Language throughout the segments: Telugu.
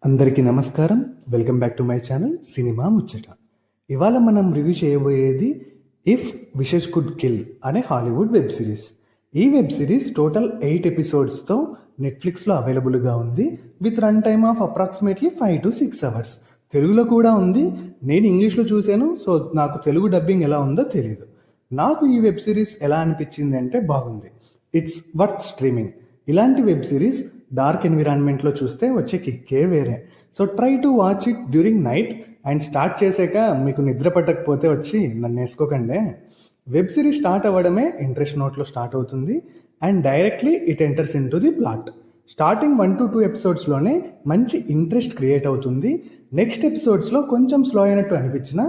అందరికీ నమస్కారం. Welcome back to my channel cinema ముచ్చట. ఇవాళ మనం రివ్యూ చేయబోయేది ఇఫ్ విషెస్ కుడ్ కిల్ అనే హాలీవుడ్ వెబ్ సిరీస్. ఈ వెబ్ సిరీస్ టోటల్ 8 ఎపిసోడ్స్తో నెట్ఫ్లిక్స్లో అవైలబుల్గా ఉంది with run time of approximately 5 to 6 hours. తెలుగులో కూడా ఉంది. నేను ఇంగ్లీష్లో చూశాను, సో నాకు తెలుగు డబ్బింగ్ ఎలా ఉందో తెలియదు. నాకు ఈ వెబ్ సిరీస్ ఎలా అనిపించింది అంటే బాగుంది. It's worth streaming. ఇలాంటి వెబ్ సిరీస్ డార్క్ ఎన్విరాన్మెంట్లో చూస్తే వచ్చే కిక్కే వేరే. So try to watch it during night and start చేసాక మీకు నిద్ర పట్టకపోతే వచ్చి నన్ను వేసుకోకండి. వెబ్ సిరీస్ స్టార్ట్ అవ్వడమే ఇంట్రెస్ట్ నోట్లో స్టార్ట్ అవుతుంది and directly it enters in to the plot. Starting 1 to 2 ఎపిసోడ్స్లోనే మంచి ఇంట్రెస్ట్ క్రియేట్ అవుతుంది. నెక్స్ట్ ఎపిసోడ్స్లో కొంచెం స్లో అయినట్టు అనిపించినా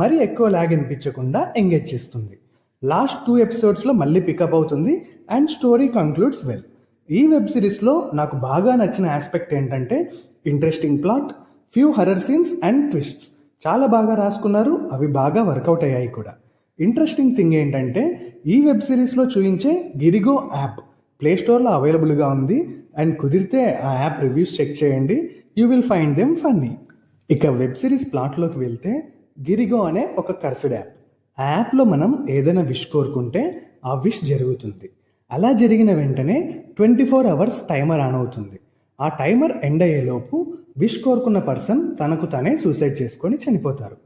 మరీ ఎక్కువ లాగ్ అనిపించకుండా ఎంగేజ్ చేస్తుంది. లాస్ట్ 2 ఎపిసోడ్స్లో మళ్ళీ పికప్ అవుతుంది అండ్ స్టోరీ కంక్లూడ్స్ వెల్. ఈ వెబ్ సిరీస్లో నాకు బాగా నచ్చిన ఆస్పెక్ట్ ఏంటంటే interesting plot, few horror scenes and twists చాలా బాగా రాసుకున్నారు. అవి బాగా వర్కౌట్ అయ్యాయి కూడా. ఇంట్రెస్టింగ్ థింగ్ ఏంటంటే ఈ వెబ్ సిరీస్లో చూపించే గిరిగో యాప్ ప్లే స్టోర్లో అవైలబుల్గా ఉంది అండ్ కుదిరితే ఆ యాప్ రివ్యూస్ చెక్ చేయండి. You will find them funny. ఇక వెబ్ సిరీస్ ప్లాట్లోకి వెళ్తే గిరిగో అనే ఒక కర్స్డ్ యాప్. ఆ యాప్లో మనం ఏదైనా విష్ కోరుకుంటే ఆ విష్ జరుగుతుంది. అలా జరిగిన వెంటనే 24 hours టైమర్ ఆన్ అవుతుంది. ఆ టైమర్ ఎండ్ అయ్యేలోపు విష్ కోరుకున్న పర్సన్ తనకు తనే సూసైడ్ చేసుకొని చనిపోతారు.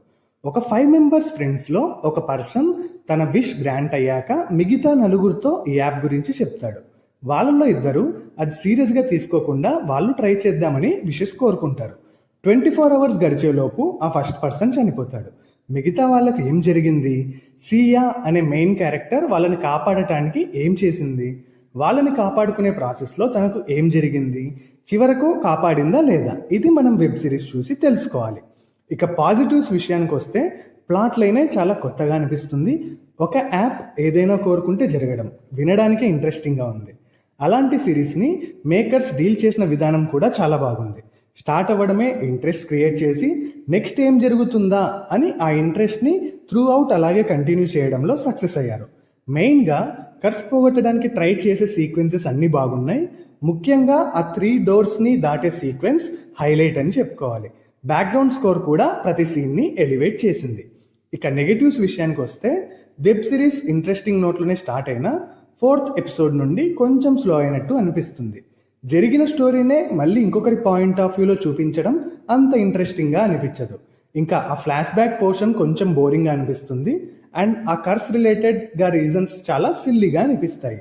ఒక 5 members ఫ్రెండ్స్లో ఒక పర్సన్ తన విష్ గ్రాంట్ అయ్యాక మిగతా 4 ఈ యాప్ గురించి చెప్తాడు. వాళ్ళల్లో 2 అది సీరియస్గా తీసుకోకుండా వాళ్ళు ట్రై చేద్దామని విషెస్ కోరుకుంటారు. 24 hours గడిచేలోపు ఆ ఫస్ట్ పర్సన్ చనిపోతాడు. మిగతా వాళ్ళకి ఏం జరిగింది? సియా అనే మెయిన్ క్యారెక్టర్ వాళ్ళని కాపాడటానికి ఏం చేసింది? వాళ్ళని కాపాడుకునే ప్రాసెస్లో తనకు ఏం జరిగింది? చివరకు కాపాడిందా లేదా? ఇది మనం వెబ్ సిరీస్ చూసి తెలుసుకోవాలి. ఇక పాజిటివ్స్ విషయానికి వస్తే ప్లాట్ లైనే చాలా కొత్తగా అనిపిస్తుంది. ఒక యాప్ ఏదైనా కోరుకుంటే జరగడం వినడానికి ఇంట్రెస్టింగ్గా ఉంది. అలాంటి సిరీస్ని మేకర్స్ డీల్ చేసిన విధానం కూడా చాలా బాగుంది. స్టార్ట్ అవ్వడమే ఇంట్రెస్ట్ క్రియేట్ చేసి నెక్స్ట్ ఏం జరుగుతుందా అని ఆ ఇంట్రెస్ట్ని త్రూ అవుట్ అలాగే కంటిన్యూ చేయడంలో సక్సెస్ అయ్యారు. మెయిన్గా కర్స్ పోగొట్టడానికి ట్రై చేసే సీక్వెన్సెస్ అన్నీ బాగున్నాయి. ముఖ్యంగా ఆ 3 doors దాటే సీక్వెన్స్ హైలైట్ అని చెప్పుకోవాలి. బ్యాక్గ్రౌండ్ స్కోర్ కూడా ప్రతి సీన్ని ఎలివేట్ చేసింది. ఇక నెగటివ్స్ విషయానికి వస్తే వెబ్ సిరీస్ ఇంట్రెస్టింగ్ నోట్లోనే స్టార్ట్ అయినా 4th ఎపిసోడ్ నుండి కొంచెం స్లో అయినట్టు అనిపిస్తుంది. జరిగిన స్టోరీనే మళ్ళీ ఇంకొకరి పాయింట్ ఆఫ్ వ్యూలో చూపించడం అంత ఇంట్రెస్టింగ్గా అనిపించదు. ఇంకా ఆ ఫ్లాష్ బ్యాక్ పోర్షన్ కొంచెం బోరింగ్గా అనిపిస్తుంది అండ్ ఆ కర్స్ రిలేటెడ్గా రీజన్స్ చాలా సిల్లీగా అనిపిస్తాయి.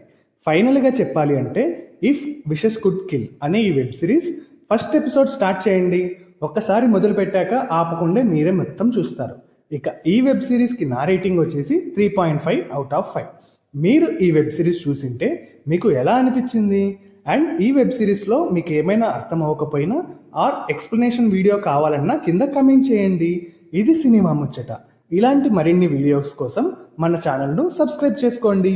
ఫైనల్గా చెప్పాలి అంటే ఇఫ్ విషెస్ కుడ్ కిల్ అనే ఈ web series first episode start చేయండి. ఒక్కసారి మొదలు పెట్టాక ఆపకుండా మీరే మొత్తం చూస్తారు. ఇక ఈ వెబ్ సిరీస్కి నా రేటింగ్ వచ్చేసి 3.5 out of 5. మీరు ఈ వెబ్ సిరీస్ చూసింటే మీకు ఎలా అనిపించింది? అండ్ ఈ వెబ్ సిరీస్లో మీకు ఏమైనా అర్థం అవ్వకపోయినా ఆర్ ఎక్స్ప్లెనేషన్ వీడియో కావాలన్నా కింద కమెంట్ చేయండి. ఇది సినిమా ముచ్చట. ఇలాంటి మరిన్ని వీడియోస్ కోసం మన ఛానల్ను సబ్స్క్రైబ్ చేసుకోండి.